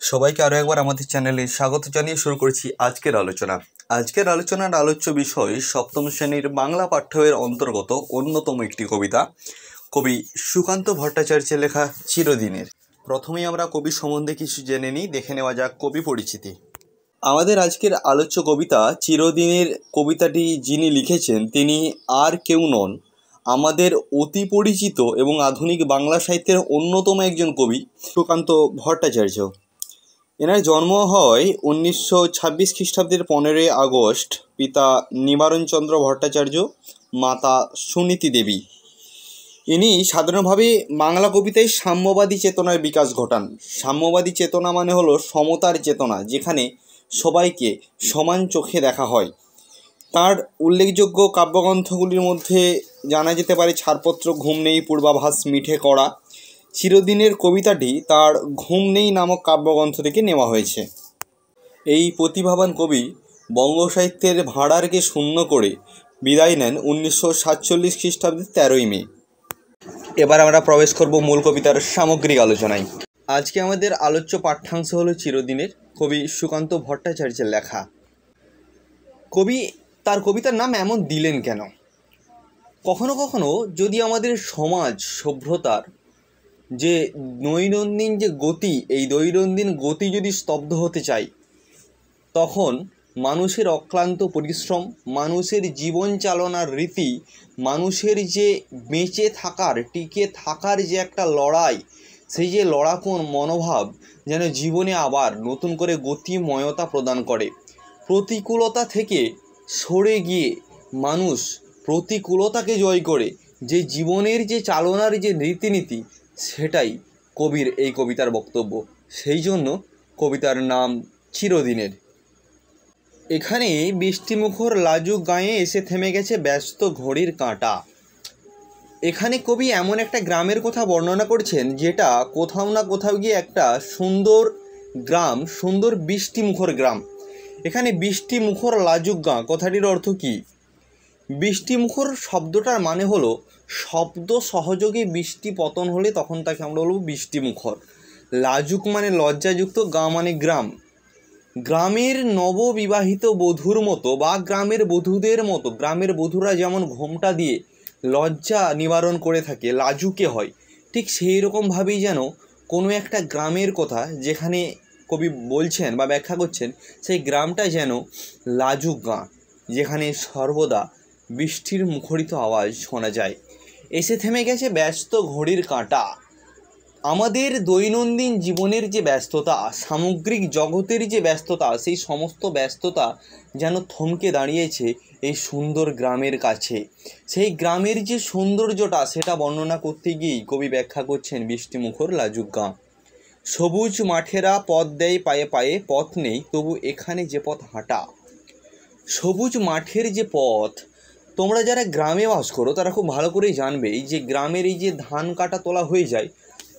সবাইকে আরও একবার আমাদের চ্যানেলে স্বাগত জানিয়ে শুরু করছি আজকের আলোচনার আলোচ্য বিষয় সপ্তম শ্রেণীর বাংলা পাঠ্যের অন্তর্গত অন্যতম একটি কবিতা কবি সুকান্ত ভট্টাচার্যের লেখা চিরদিনের। প্রথমেই আমরা কবি সম্বন্ধে কিছু জেনে নিই, দেখে নেওয়া যাক কবি পরিচিতি। আমাদের আজকের আলোচ্য কবিতা চিরদিনের কবিতাটি যিনি লিখেছেন তিনি আর কেউ নন, আমাদের অতি পরিচিত এবং আধুনিক বাংলা সাহিত্যের অন্যতম একজন কবি সুকান্ত ভট্টাচার্য। এনার জন্ম হয় 1926 খ্রিস্টাব্দের 15ই আগস্ট। পিতা নিবারণচন্দ্র ভট্টাচার্য, মাতা সুনীতি দেবী। ইনি সাধারণভাবে বাংলা কবিতায় সাম্যবাদী চেতনার বিকাশ ঘটান। সাম্যবাদী চেতনা মানে হলো সমতার চেতনা, যেখানে সবাইকে সমান চোখে দেখা হয়। তার উল্লেখযোগ্য কাব্যগ্রন্থগুলির মধ্যে জানা যেতে পারে ছাড়পত্র, ঘুম নেই, পূর্বাভাস, মিঠে কড়া। চিরদিনের কবিতাটি তার ঘুম নেই নামক কাব্যগ্রন্থ থেকে নেওয়া হয়েছে। এই প্রতিভাবান কবি বঙ্গ সাহিত্যের ভাঁড়ারকে শূন্য করে বিদায় নেন 1947 খ্রিস্টাব্দের 13ই মে। এবার আমরা প্রবেশ করব মূল কবিতার সামগ্রিক আলোচনায়। আজকে আমাদের আলোচ্য পাঠ্যাংশ হলো চিরদিনের, কবি সুকান্ত ভট্টাচার্যের লেখা। কবি তার কবিতার নাম এমন দিলেন কেন? কখনো কখনো যদি আমাদের সমাজ সভ্যতার যে দৈনন্দিন যে গতি, এই দৈনন্দিন গতি যদি স্তব্ধ হতে চায়, তখন মানুষের অক্লান্ত পরিশ্রম, মানুষের জীবন চালনার রীতি, মানুষের যে বেঁচে থাকার, টিকে থাকার যে একটা লড়াই, সেই যে লড়াকোন মনোভাব যেন জীবনে আবার নতুন করে গতিময়তা প্রদান করে। প্রতিকূলতা থেকে সরে গিয়ে মানুষ প্রতিকূলতাকে জয় করে যে জীবনের যে চালনার যে রীতিনীতি, সেটাই কবির এই কবিতার বক্তব্য। সেই জন্য কবিতার নাম চিরদিনের। এখানে বৃষ্টিমুখর লাজুক গায়ে এসে থেমে গেছে ব্যস্ত ঘড়ির কাঁটা। এখানে কবি এমন একটা গ্রামের কথা বর্ণনা করছেন যেটা কোথাও না কোথাও গিয়ে একটা সুন্দর গ্রাম, সুন্দর বৃষ্টিমুখর গ্রাম। এখানে বৃষ্টিমুখর লাজুক গাঁ কথাটির অর্থ কী? বৃষ্টিমুখর শব্দটার মানে হলো শব্দ সহযোগে বৃষ্টি পতন হলে তখন তাকে আমরা বলবো বৃষ্টিমুখর। লাজুক মানে লজ্জাযুক্ত, গাঁ মানে গ্রাম। গ্রামের নববিবাহিত বধূর মতো বা গ্রামের বধূদের মতো, গ্রামের বধূরা যেমন ঘোমটা দিয়ে লজ্জা নিবারণ করে থাকে, লাজুকে হয়, ঠিক সেই রকমভাবেই যেন কোনো একটা গ্রামের কথা যেখানে কবি বলছেন বা ব্যাখ্যা করছেন, সেই গ্রামটা যেন লাজুক গাঁ, যেখানে সর্বদা বৃষ্টির মুখরিত আওয়াজ শোনা যায়। এসে থেমে গেছে ব্যস্ত ঘড়ির কাঁটা। আমাদের দৈনন্দিন জীবনের যে ব্যস্ততা, সামগ্রিক জগতের যে ব্যস্ততা, সেই সমস্ত ব্যস্ততা যেন থমকে দাঁড়িয়েছে এই সুন্দর গ্রামের কাছে। সেই গ্রামের যে সৌন্দর্যটা, সেটা বর্ণনা করতে গিয়েই কবি ব্যাখ্যা করছেন বৃষ্টিমুখর লাজুক গাঁ। সবুজ মাঠেরা পথ দেয় পায়ে পায়ে, পথ নেই তবু এখানে যে পথ হাঁটা। সবুজ মাঠের যে পথ, তোমরা যারা গ্রামে বাস করো তারা খুব ভালো করেই জানবে, এই যে গ্রামের এই যে ধান কাটা তোলা হয়ে যায়,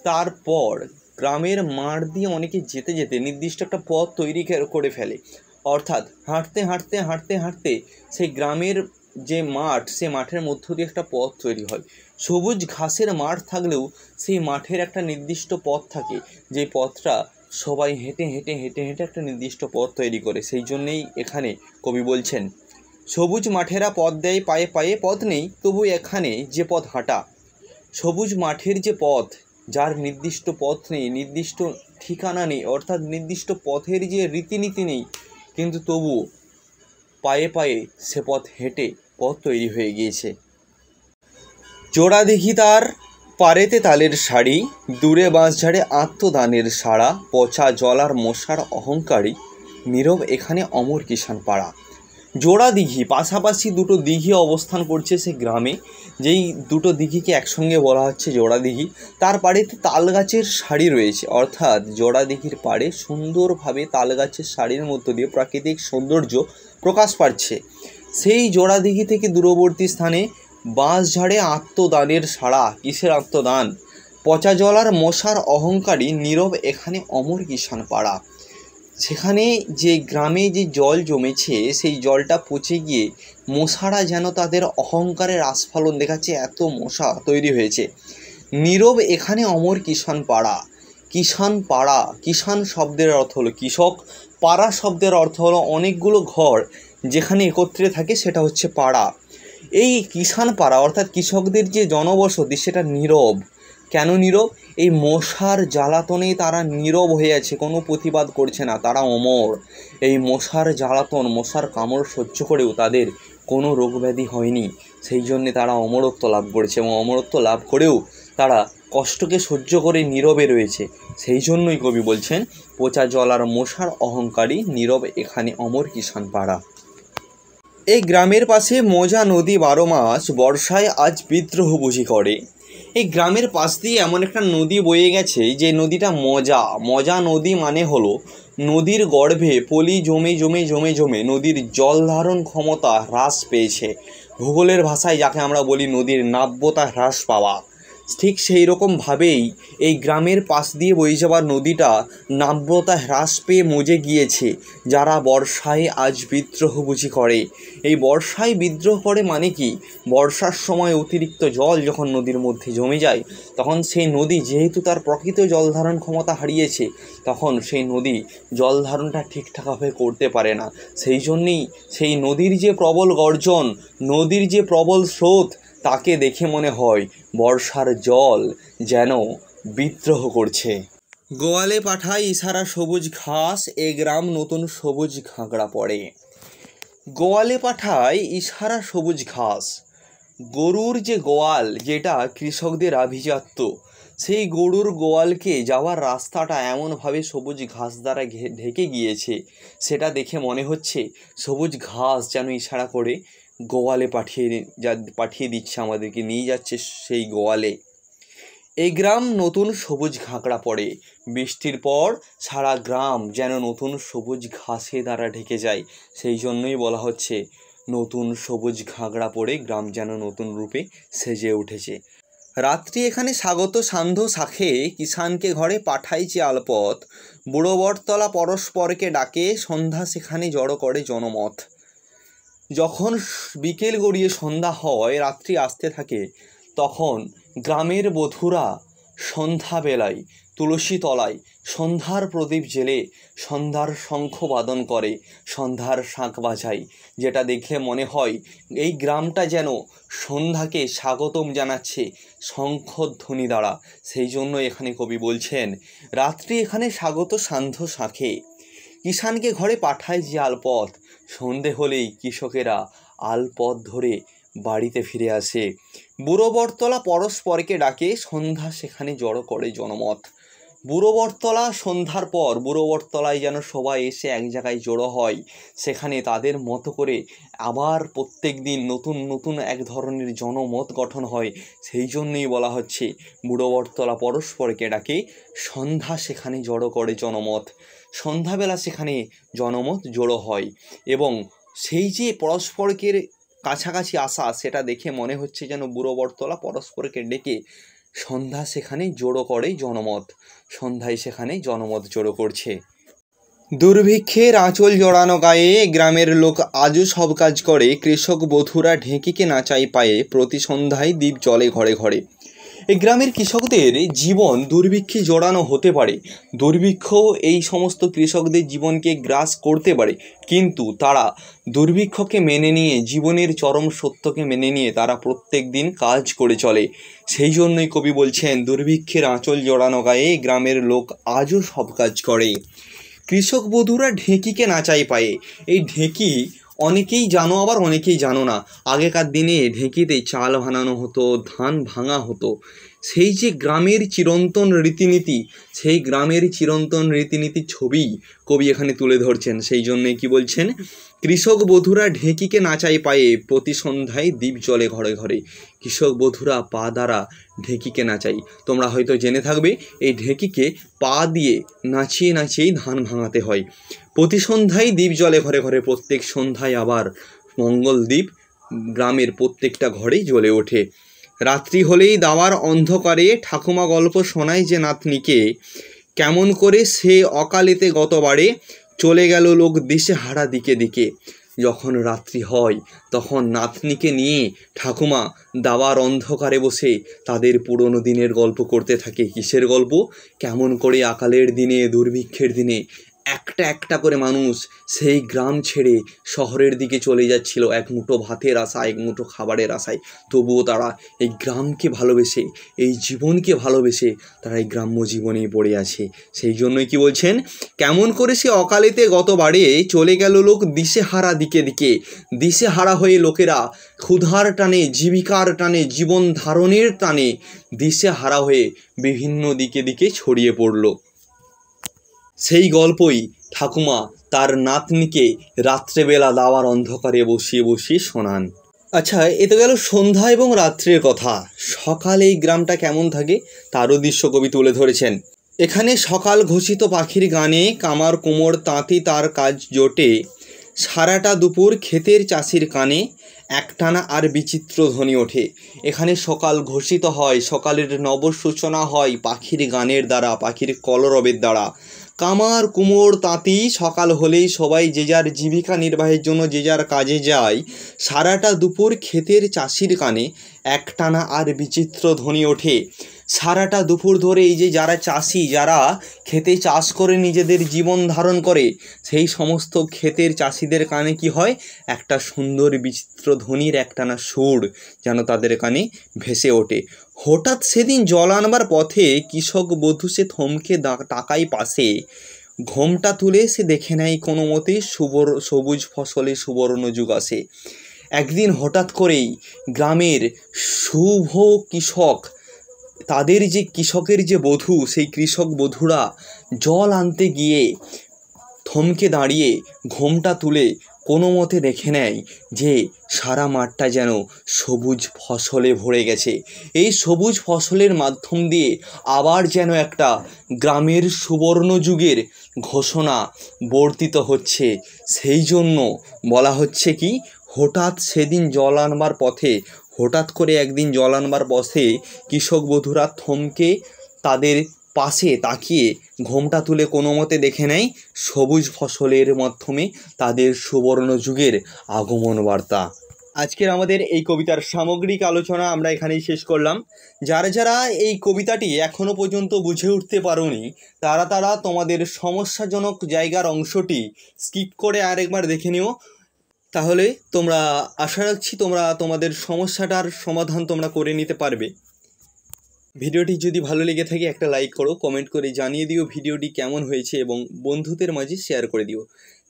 তারপর গ্রামের মাঠ দিয়ে অনেকে যেতে যেতে নির্দিষ্ট একটা পথ তৈরি করে ফেলে। অর্থাৎ হাঁটতে হাঁটতে হাঁটতে হাঁটতে সেই গ্রামের যে মাঠ, সে মাঠের মধ্য দিয়ে একটা পথ তৈরি হয়। সবুজ ঘাসের মাঠ থাকলেও সেই মাঠের একটা নির্দিষ্ট পথ থাকে, যে পথটা সবাই হেঁটে হেঁটে হেঁটে হেঁটে একটা নির্দিষ্ট পথ তৈরি করে। সেই জন্যেই এখানে কবি বলছেন সবুজ মাঠেরা পথ দেয় পায়ে পায়ে, পথ নেই তবু এখানে যে পথ হাঁটা। সবুজ মাঠের যে পথ, যার নির্দিষ্ট পথ নেই, নির্দিষ্ট ঠিকানা নেই, অর্থাৎ নির্দিষ্ট পথের যে রীতিনীতি নেই, কিন্তু তবু পায়ে পায়ে সে পথ হেঁটে পথ তৈরি হয়ে গিয়েছে। জোড়া দিঘি তার পারেতে তালের শাড়ি, দূরে বাঁশঝাড়ে আত্মদানের সাড়া, পচা জলার মশার অহংকারী, নীরব এখানে অমর কিষাণ পাড়া। জোড়া দিঘি, পাশাপাশি দুটো দিঘি অবস্থান করছে সে গ্রামে, যেই দুটো দিঘিকে একসঙ্গে বলা হচ্ছে জোড়া দিঘি। তার পাড়েতে তাল গাছের সারি রয়েছে, অর্থাৎ জোড়া দিঘির পাড়ে সুন্দরভাবে তাল গাছের সারির মধ্য দিয়ে প্রাকৃতিক সৌন্দর্য প্রকাশ পাচ্ছে। সেই জোড়া দিঘি থেকে দূরবর্তী স্থানে বাঁশঝাড়ে আত্মদানের সাড়া। কিসের আত্মদান? পচা জলার মশার অহংকারী, নীরব এখানে অমর কিষাণ পাড়া। সেখানে যে গ্রামে যে জল জমেছে, সেই জলটা পচে গিয়ে মশারা যেন তাদের অহংকারের আস্ফালন দেখাচ্ছে, এত মশা তৈরি হয়েছে। নীরব এখানে অমর কিষাণ পাড়া। কিষান পাড়া, কিষান শব্দের অর্থ হলো কৃষক, পাড়া শব্দের অর্থ হলো অনেকগুলো ঘর যেখানে একত্রে থাকে, সেটা হচ্ছে পাড়া। এই কিষান পাড়া অর্থাৎ কৃষকদের যে জনবসতি সেটা নীরব। কেন নীরব? এই মশার জ্বালাতনে তারা নীরব হয়ে আছে, কোনো প্রতিবাদ করছে না, তারা অমর। এই মশার জ্বালাতন, মশার কামড় সহ্য করেও তাদের কোনো রোগব্যাধি হয়নি, সেই জন্যে তারা অমরত্ব লাভ করেছে, এবং অমরত্ব লাভ করেও তারা কষ্টকে সহ্য করে নীরবে রয়েছে। সেই জন্যই কবি বলছেন, পচা জল আর মশার অহংকারী নীরব এখানে অমর কিষান পাড়া। এই গ্রামের পাশে মজা নদী 12 মাস, বর্ষায় আজ বিদ্রোহ বুঝি করে। এই গ্রামের পাশ দিয়ে এমন একটা নদী বয়ে গেছে যে নদীটা মজা নদী মানে হলো নদীর গর্ভে পলি জমে জমে জমে জমে নদীর জল ধারণ ক্ষমতা হ্রাস পেয়েছে। ভূগোলের ভাষায় যাকে আমরা বলি নদীর নাব্যতা হ্রাস পাওয়া, ঠিক সেই রকমভাবেই এই গ্রামের পাশ দিয়ে বয়ে যাওয়ার নদীটা নাব্যতা হ্রাস পেয়ে মজে গিয়েছে। যারা বর্ষায় আজ বিদ্রোহ বুঝি করে। এই বর্ষায় বিদ্রোহ করে মানে কি, বর্ষার সময় অতিরিক্ত জল যখন নদীর মধ্যে জমে যায়, তখন সেই নদী যেহেতু তার প্রকৃত জল ধারণ ক্ষমতা হারিয়েছে, তখন সেই নদী জল ধারণটা ঠিকঠাকভাবে করতে পারে না। সেই জন্যেই সেই নদীর যে প্রবল গর্জন, নদীর যে প্রবল স্রোত, তাকে দেখে মনে হয় বর্ষার জল যেন বিদ্রোহ করছে। গোয়ালে পাঠায় ইশারা সবুজ ঘাস, এ গ্রাম নতুন সবুজ ঘাগড়া পড়ে। গোয়ালে পাঠায় ইশারা সবুজ ঘাস, গরুর যে গোয়াল যেটা কৃষকদের আভিজাত্য, সেই গরুর গোয়ালকে যাওয়ার রাস্তাটা এমনভাবে সবুজ ঘাস দ্বারা ঢেকে গিয়েছে, সেটা দেখে মনে হচ্ছে সবুজ ঘাস যেন ইশারা করে গোয়ালে পাঠিয়ে দিচ্ছে, আমাদেরকে নিয়ে যাচ্ছে সেই গোয়ালে। এই গ্রাম নতুন সবুজ ঘাগড়া পড়ে। বৃষ্টির পর সারা গ্রাম যেন নতুন সবুজ ঘাসে দ্বারা ঢেকে যায়, সেই জন্যই বলা হচ্ছে নতুন সবুজ ঘাগড়া পড়ে গ্রাম যেন নতুন রূপে সেজে উঠেছে। রাত্রি এখানে স্বাগত সান্ধ্য শাখে, কিষানকে ঘরে পাঠাইছে আলপথ, বুড়ো বটতলা পরস্পরকে ডাকে, সন্ধ্যা সেখানে জড়ো করে জনমত। যখন বিকেল গড়িয়ে সন্ধ্যা হয়, রাত্রি আসতে থাকে, তখন গ্রামের বধূরা সন্ধ্যাবেলায় তুলসী তলায় সন্ধ্যার প্রদীপ জেলে সন্ধ্যার শঙ্খ বাদন করে, সন্ধ্যার শাঁখ বাজায়, যেটা দেখলে মনে হয় এই গ্রামটা যেন সন্ধ্যাকে স্বাগতম জানাচ্ছে শঙ্খধ্বনি দ্বারা। সেই জন্য এখানে কবি বলছেন, রাত্রি এখানে স্বাগত সান্ধ্য শাঁখে, কিষানকে ঘরে পাঠায় যে আলপথ, সন্ধে হলেই কৃষকেরা আলপথ ধরে বাড়িতে ফিরে আসে। বুড়ো বটতলা পরস্পরকে ডাকে, সন্ধ্যা সেখানে জড়ো করে জনমত। বুড়ো বটতলা সন্ধ্যার পর বুড়ো বটতলায় যেন সবাই এসে এক জায়গায় জড়ো হয়, সেখানে তাদের মতো করে আবার প্রত্যেক দিন নতুন নতুন এক ধরনের জনমত গঠন হয়। সেই জন্যই বলা হচ্ছে বুড়ো বটতলা পরস্পরকে ডাকে, সন্ধ্যা সেখানে জড়ো করে জনমত। সন্ধ্যাবেলা সেখানে জনমত জড়ো হয়, এবং সেই যে পরস্পরকের কাছাকাছি আসা, সেটা দেখে মনে হচ্ছে যেন বুড়ো বটতলা পরস্পরকে ডেকে সন্ধ্যা সেখানে জড়ো করে জনমত, সন্ধ্যায় সেখানে জনমত জড়ো করছে। দুর্ভিক্ষের আঁচল জড়ানো গায়ে, গ্রামের লোক আজও সব কাজ করে, কৃষক বধূরা ঢেঁকিকে নাচাই পায়ে, প্রতি সন্ধ্যায় দ্বীপ জ্বলে ঘরে ঘরে। এই গ্রামের কৃষকদের জীবন দুর্ভিক্ষে জড়ানো হতে পারে, দুর্ভিক্ষ এই সমস্ত কৃষকদের জীবনকে গ্রাস করতে পারে, কিন্তু তারা দুর্ভিক্ষকে মেনে নিয়ে, জীবনের চরম সত্যকে মেনে নিয়ে তারা প্রত্যেক দিন কাজ করে চলে। সেই জন্যই কবি বলছেন, দুর্ভিক্ষের আঁচল জড়ানো গায়ে, গ্রামের লোক আজও সব কাজ করে, কৃষক বধূরা ঢেঁকিকে নাচাই পায়ে। এই ঢেঁকি অনেকেই জানো, আবার অনেকেই জানো না। আগেকার দিনে ঢেঁকিতে চাল বানানো হতো, ধান ভাঙা হতো। সেই যে গ্রামের চিরন্তন রীতিনীতি, সেই গ্রামের চিরন্তন রীতিনীতির ছবি কবি এখানে তুলে ধরছেন। সেই জন্যে কি বলছেন, কৃষক বধূরা ঢেঁকিকে নাচাই পায়ে, প্রতি সন্ধ্যায় দ্বীপ জ্বলে ঘরে ঘরে। কৃষক বধূরা পা দ্বারা ঢেঁকিকে নাচাই। তোমরা হয়তো জেনে থাকবে, এই ঢেঁকিকে পা দিয়ে নাচিয়ে নাচিয়েই ধান ভাঙাতে হয়। প্রতি সন্ধ্যায় দ্বীপ জ্বলে ঘরে ঘরে, প্রত্যেক সন্ধ্যায় আবার মঙ্গল দ্বীপ গ্রামের প্রত্যেকটা ঘরেই জ্বলে ওঠে। রাত্রি হলেই দাওয়ার অন্ধকারে, ঠাকুমা গল্প শোনায় যে নাতনিকে, কেমন করে সে অকালেতে গতবারে চলে গেল লোক দিশে হারা দিকে দিকে। যখন রাত্রি হয় তখন নাতনিকে নিয়ে ঠাকুমা দাওয়ার অন্ধকারে বসে তাদের পুরনো দিনের গল্প করতে থাকে। কিসের গল্প? কেমন করে আকালের দিনে, দুর্ভিক্ষের দিনে একটা একটা করে মানুষ সেই গ্রাম ছেড়ে শহরের দিকে চলে যাচ্ছিল এক মুঠো ভাতের আশায়, এক মুঠো খাবারের আশায়। তবুও তারা এই গ্রামকে ভালোবেসে, এই জীবনকে ভালোবেসে তারা এই গ্রাম্য জীবনেই পড়ে আছে। সেই জন্যই কি বলছেন, কেমন করে সে অকালেতে গতবারে চলে গেল লোক দিশেহারা দিকে দিকে। দিশেহারা হয়ে লোকেরা ক্ষুধার টানে, জীবিকার টানে, জীবন ধারণের টানে দিশেহারা হয়ে বিভিন্ন দিকে দিকে ছড়িয়ে পড়ল। সেই গল্পই ঠাকুমা তার নাতনিকে রাত্রেবেলা দাওয়ার অন্ধকারে বসিয়ে বসিয়ে শোনান। আচ্ছা, এ তো গেল সন্ধ্যা এবং রাত্রের কথা। সকালে এই গ্রামটা কেমন থাকে তারও দৃশ্য কবি তুলে ধরেছেন। এখানে সকাল ঘোষিত পাখির গানে কামার কুমোর তাঁতি তার কাজ জোটে, সারাটা দুপুর ক্ষেতের চাষির কানে একটানা আর বিচিত্র ধ্বনি ওঠে। এখানে সকাল ঘোষিত হয়, সকালের নবসূচনা হয় পাখির গানের দ্বারা, পাখির কলরবের দ্বারা। কামার কুমোর তাঁতি সকাল হলেই সবাই যে যার জীবিকা নির্বাহের জন্য যে যার কাজে যায়। সারাটা দুপুর ক্ষেতের চাষির কানে একটানা আর বিচিত্র ধ্বনি ওঠে। সারাটা দুপুর ধরে এই যে যারা চাষি, যারা খেতে চাষ করে নিজেদের জীবন ধারণ করে, সেই সমস্ত ক্ষেতের চাষিদের কানে কি হয়, একটা সুন্দর বিচিত্র ধ্বনির একটানা সুর যেন তাদের কানে ভেসে ওঠে। হঠাৎ সেদিন জল আনবার পথে কৃষক বধূ সে থমকে তাকায় পাশে, ঘোমটা তুলে সে দেখে নেয় কোনো মতে সবুজ ফসলে সুবর্ণ যুগ আসে। একদিন হঠাৎ করেই গ্রামের শুভ কৃষক, তাদের যে কৃষকের যে বধূ, সেই কৃষক বধূরা জল আনতে গিয়ে থমকে দাঁড়িয়ে ঘোমটা তুলে কোনো মতে দেখে নেয় যে সারা মাঠটা যেন সবুজ ফসলে ভরে গেছে। এই সবুজ ফসলের মাধ্যম দিয়ে আবার যেন একটা গ্রামের সুবর্ণ যুগের ঘোষণা বর্তিত হচ্ছে। সেই জন্য বলা হচ্ছে কি, হঠাৎ সেদিন জল আনবার পথে, হঠাৎ করে একদিন জল আনবার পথে কৃষক বধূরা থমকে তাদের পাশে তাকিয়ে ঘোমটা তুলে কোনো মতে দেখে নেয় সবুজ ফসলের মাধ্যমে তাদের সুবর্ণ যুগের আগমন বার্তা। আজকের আমাদের এই কবিতার সামগ্রিক আলোচনা আমরা এখানেই শেষ করলাম। যারা যারা এই কবিতাটি এখনও পর্যন্ত বুঝে উঠতে পারোনি, তারা তোমাদের সমস্যাজনক জায়গার অংশটি স্কিপ করে আরেকবার দেখে নিও। তাহলে তোমরা, আশা রাখছি তোমরা তোমাদের সমস্যাটার সমাধান তোমরা করে নিতে পারবে। ভিডিওটি যদি ভালো লেগে থাকে একটা লাইক করো, কমেন্ট করে জানিয়ে দিও ভিডিওটি কেমন হয়েছে এবং বন্ধুদের মাঝে শেয়ার করে দিও।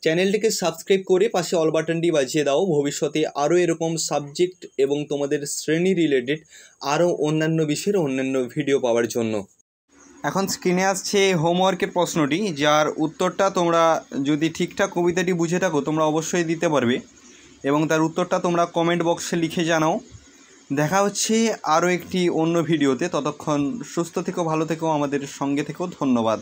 চ্যানেলটিকে সাবস্ক্রাইব করে পাশে অল বাটনটি বাজিয়ে দাও, ভবিষ্যতে আরও এরকম সাবজেক্ট এবং তোমাদের শ্রেণী রিলেটেড আরও অন্যান্য বিষয়ের অন্যান্য ভিডিও পাওয়ার জন্য। এখন স্ক্রিনে আসছে হোমওয়ার্কের প্রশ্নটি, যার উত্তরটা তোমরা যদি ঠিকঠাক কবিতাটি বুঝে থাকো তোমরা অবশ্যই দিতে পারবে এবং তার উত্তরটা তোমরা কমেন্ট বক্সে লিখে জানাও। দেখা হচ্ছে আরও একটি অন্য ভিডিওতে। ততক্ষণ সুস্থ থেকো, ভালো থেকো, আমাদের সঙ্গে থেকো। ধন্যবাদ।